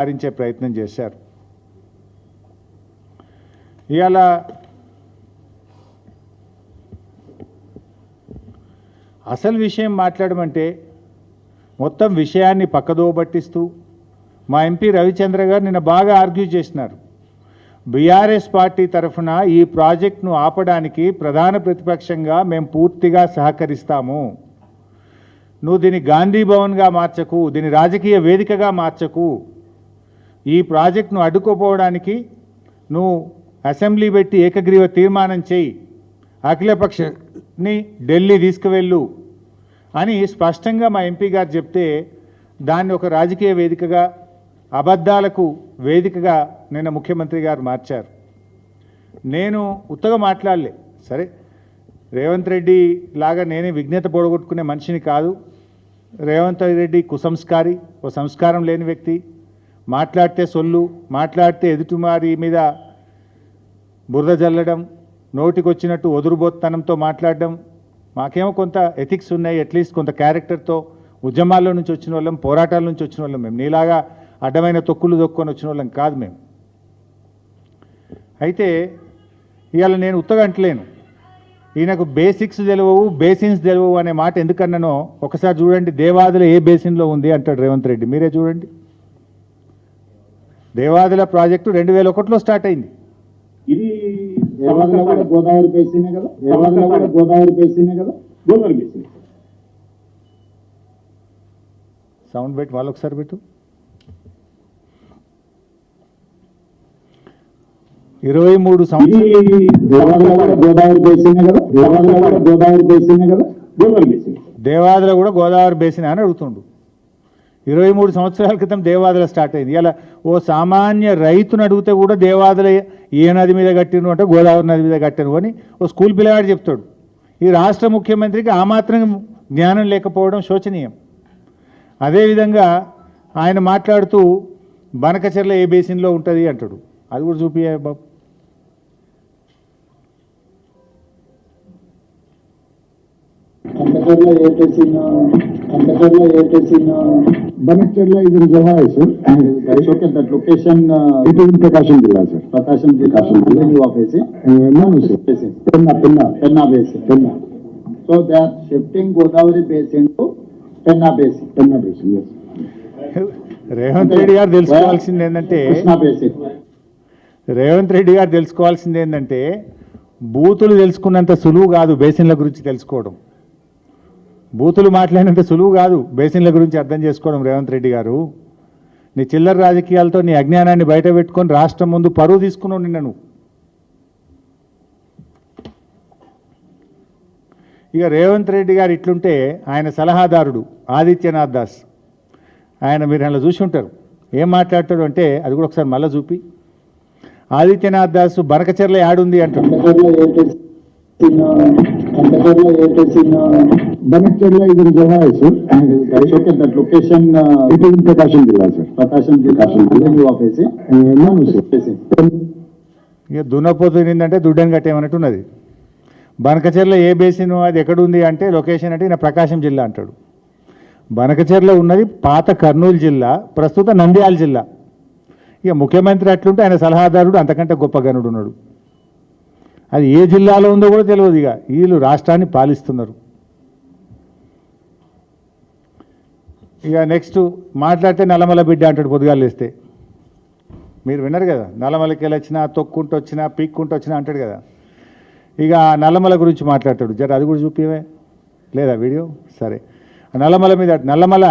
సారించే ప్రయత్నం చేశారు. ఇవాళ అసలు విషయం మాట్లాడమంటే మొత్తం విషయాన్ని పక్కదోవ పట్టిస్తూ మా ఎంపీ రవిచంద్ర గారు నిన్న బాగా ఆర్గ్యూ చేసినారు. బీఆర్ఎస్ పార్టీ తరఫున ఈ ప్రాజెక్టును ఆపడానికి ప్రధాన ప్రతిపక్షంగా మేము పూర్తిగా సహకరిస్తాము. నువ్వు దీన్ని గాంధీ భవన్గా మార్చకు, దీన్ని రాజకీయ వేదికగా మార్చకు, ఈ ప్రాజెక్టును అడ్డుకోపోవడానికి నువ్వు అసెంబ్లీ పెట్టి ఏకగ్రీవ తీర్మానం చేయి, అఖిలపక్షని ఢిల్లీ తీసుకువెళ్ళు అని స్పష్టంగా మా ఎంపీ గారు చెప్తే దాన్ని ఒక రాజకీయ వేదికగా, అబద్ధాలకు వేదికగా నిన్న ముఖ్యమంత్రి గారు మార్చారు. నేను ఉత్తగా మాట్లాడలే, సరే రేవంత్ రెడ్డి లాగా నేనే విజ్ఞత పొడగొట్టుకునే మనిషిని కాదు. రేవంత్ రెడ్డి కుసంస్కారి, ఓ సంస్కారం లేని వ్యక్తి. మాట్లాడితే సొల్లు, మాట్లాడితే ఎదుటివారి మీద బురద జల్లడం, నోటికొచ్చినట్టు ఒదురుబోత్తనంతో మాట్లాడడం. మాకేమో కొంత ఎథిక్స్ ఉన్నాయి, అట్లీస్ట్ కొంత క్యారెక్టర్తో ఉద్యమాల్లో నుంచి వచ్చిన వాళ్ళం, పోరాటాల నుంచి వచ్చిన వాళ్ళం. మేము నీలాగా అడ్డమైన తొక్కులు దొక్కొని వచ్చిన వాళ్ళం కాదు మేము. అయితే ఇవాళ నేను ఉత్తగా అంటలేను, ఈయనకు బేసిక్స్ తెలియవు, బేసిన్స్ తెలియవు అనే మాట ఎందుకన్నానో ఒకసారి చూడండి. దేవాదుల ఏ బేసిన్లో ఉంది అంటాడు రేవంత్ రెడ్డి, మీరే చూడండి. దేవాదుల ప్రాజెక్టు 2001లో స్టార్ట్ అయింది. ఇది దేవాదుల కూడా గోదావరి బేసినే కదా, దేవాదుల కూడా గోదావరి బేసినే కదా, గోదావరి బేసిన్. సౌండ్ పెట్టి వాళ్ళు ఒకసారి పెట్టు. 23 సంవత్సరాలు దేవాదుల కూడా గోదావరి బేసినే కదా, దేవాదుల కూడా గోదావరి బేసినే కదా, గోదావరి బేసిన్. దేవాదుల కూడా గోదావరి బేసిన్ అని అడుగుతుండు. 23 సంవత్సరాల క్రితం దేవాదుల స్టార్ట్ అయింది. ఇలా ఓ సామాన్య రైతును అడిగితే కూడా దేవాదుల ఏ నది మీద కట్టిను అంటే గోదావరి నది మీద కట్టాను అని ఓ స్కూల్ పిల్లవాడు చెప్తాడు. ఈ రాష్ట్ర ముఖ్యమంత్రికి ఆ మాత్రం జ్ఞానం లేకపోవడం శోచనీయం. అదేవిధంగా ఆయన మాట్లాడుతూ బనకచెర్ల ఏ బేసిన్లో ఉంటుంది అంటాడు. అది కూడా చూపియా బాబు. Antakarla is in Java, sir. That's okay. That location. It is in Prakasham Jilla, sir. Prakasham Jilla. You are facing? No, sir. Penna Basin. Penna. So they are shifting Godavari Basin to Penna Basin. Penna Basin, yes. Revanth Reddy గారు తెలుసుకోవాల్సింది ఏంటంటే, Krishna Basin. Revanth Reddy గారు తెలుసుకోవాల్సింది ఏంటంటే, బూతులు తెలుసుకున్నంత సులువు కాదు బేసిన్ల గురించి తెలుసుకోవడం. బూతులు మాట్లాడినంత సులువు కాదు బేసిన్ల గురించి అర్థం చేసుకోవడం. రేవంత్ రెడ్డి గారు నీ చిల్లర రాజకీయాలతో నీ అజ్ఞానాన్ని బయట పెట్టుకొని రాష్ట్రం ముందు పరువు తీసుకున్నావు నిన్న నువ్వు. ఇక రేవంత్ రెడ్డి గారు ఇట్లుంటే ఆయన సలహాదారుడు ఆదిత్యనాథ్ దాస్, ఆయన మీరు అలా చూసి ఉంటారు, ఏం మాట్లాడతాడు అంటే అది కూడా ఒకసారి మళ్ళీ చూపి. ఆదిత్యనాథ్ దాస్ బనకచెర్ల యాడుంది అంటాడు. Banacherla is in Java, sir. That's okay. That location. It is in Prakasham Jilla, sir. Prakasham Jilla. You are facing? No, sir. Facing. ఇక దున్నపోతుందంటే దుడ్డని కట్టేమన్నట్టున్నది. బనకచెర్ల ఏ బేసిన్ అది ఎక్కడుంది అంటే లొకేషన్ అంటే ఈయన ప్రకాశం జిల్లా అంటాడు. బనకచెర్ల ఉన్నది పాత కర్నూలు జిల్లా, ప్రస్తుత నంద్యాల జిల్లా. ఇక ముఖ్యమంత్రి అట్లుంటే ఆయన సలహాదారుడు అంతకంటే గొప్ప గనుడు ఉన్నాడు. అది ఏ జిల్లాలో ఉందో కూడా తెలియదు. ఇక వీళ్ళు రాష్ట్రాన్ని పాలిస్తున్నారు. ఇక నెక్స్ట్ మాట్లాడితే నల్లమల బిడ్డ అంటాడు పొద్దుగాలు వేస్తే. మీరు విన్నారు కదా, నల్లమలకి వెళ్ళొచ్చినా తొక్కుంటూ వచ్చినా పీక్కుంటూ వచ్చినా అంటాడు కదా. ఇక నల్లమల గురించి మాట్లాడతాడు. జర అది కూడా చూపివే లేదా వీడియో? సరే, నల్లమల మీద, నల్లమల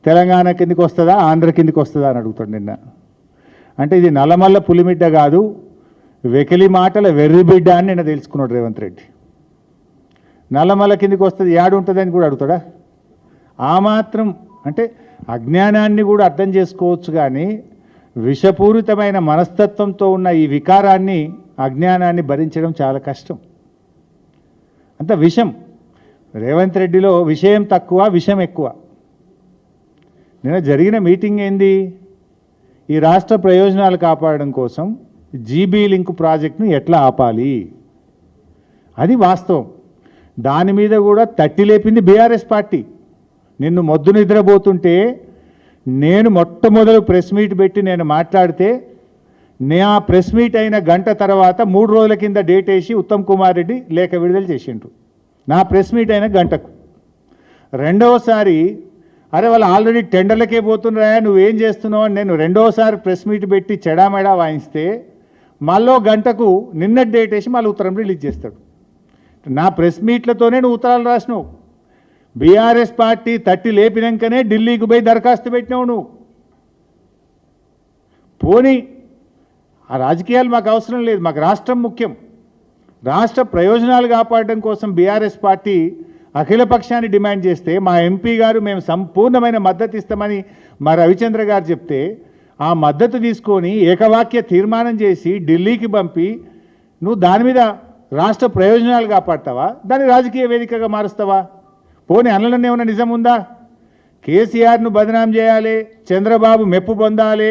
తెలంగాణ కిందికి వస్తుందా ఆంధ్ర కిందికి వస్తుందా అని అడుగుతాడు నిన్న. అంటే ఇది నల్లమల్ల పులిమిడ్డ కాదు, వెకిలి మాటల వెర్రి బిడ్డ అని నిన్న తెలుసుకున్నాడు రేవంత్ రెడ్డి. నల్లమల కిందికి వస్తుంది యాడుంటుందని కూడా అడుగుతాడా? ఆ మాత్రం అంటే అజ్ఞానాన్ని కూడా అర్థం చేసుకోవచ్చు, కానీ విషపూరితమైన మనస్తత్వంతో ఉన్న ఈ వికారాన్ని, అజ్ఞానాన్ని భరించడం చాలా కష్టం. అంత విషం. రేవంత్ రెడ్డిలో విషయం తక్కువ, విషం ఎక్కువ. నిన్న జరిగిన మీటింగ్ ఏంది? ఈ రాష్ట్ర ప్రయోజనాలు కాపాడడం కోసం జీబీ లింక్ ప్రాజెక్టును ఎట్లా ఆపాలి, అది వాస్తవం. దాని మీద కూడా తట్టి లేపింది బీఆర్ఎస్ పార్టీ. నిన్ను మొద్దు నిద్రపోతుంటే నేను మొట్టమొదలు ప్రెస్ మీట్ పెట్టి నేను మాట్లాడితే నా ప్రెస్ మీట్ అయిన గంట తర్వాత 3 రోజుల కింద డేట్ వేసి ఉత్తమ్ కుమార్ రెడ్డి లేఖ విడుదల చేసిండ్రు నా ప్రెస్ మీట్ అయిన గంటకు. రెండవసారి అరే వాళ్ళు ఆల్రెడీ టెండర్లకే పోతున్నారా నువ్వేం చేస్తున్నావు అని నేను రెండవసారి ప్రెస్ మీట్ పెట్టి చెడామెడా వాయిస్తే మళ్ళీ గంటకు నిన్న డేట్ వేసి మళ్ళీ ఉత్తరం రిలీజ్ చేస్తాడు. నా ప్రెస్ మీట్లతోనే నువ్వు ఉత్తరాలు రాసినావు. బీఆర్ఎస్ పార్టీ తట్టి లేపినాకనే ఢిల్లీకి పోయి దరఖాస్తు పెట్టినావు నువ్వు. పోనీ ఆ రాజకీయాలు మాకు అవసరం లేదు, మాకు రాష్ట్రం ముఖ్యం. రాష్ట్ర ప్రయోజనాలు కాపాడడం కోసం బీఆర్ఎస్ పార్టీ అఖిల పక్షాన్ని డిమాండ్ చేస్తే మా ఎంపీ గారు మేము సంపూర్ణమైన మద్దతు ఇస్తామని మా రవిచంద్ర గారు చెప్తే ఆ మద్దతు తీసుకొని ఏకవాక్య తీర్మానం చేసి ఢిల్లీకి పంపి నువ్వు దాని మీద రాష్ట్ర ప్రయోజనాలు కాపాడతావా, దాన్ని రాజకీయ వేదికగా మారుస్తావా? పోనీ అనలను ఏమైనా నిజం ఉందా? కేసీఆర్ను బదనాం చేయాలి, చంద్రబాబు మెప్పు పొందాలి,